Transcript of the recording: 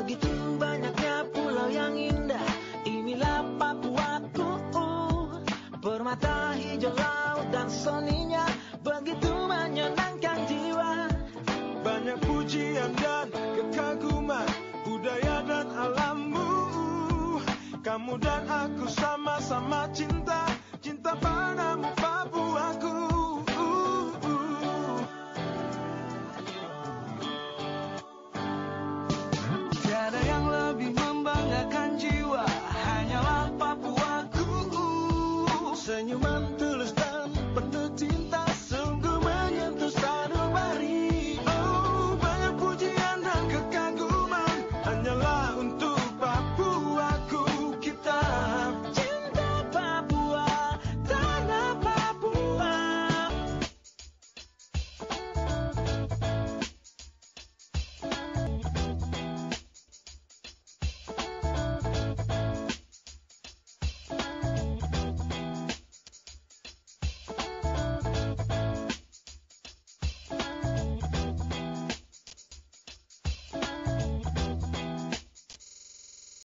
Begitu banyaknya pulau yang indah, inilah Papuaku. Permata hijau laut dan soninya begitu menyenangkan jiwa. Banyak pujian dan kekaguman budaya dan alammu. Kamu dan aku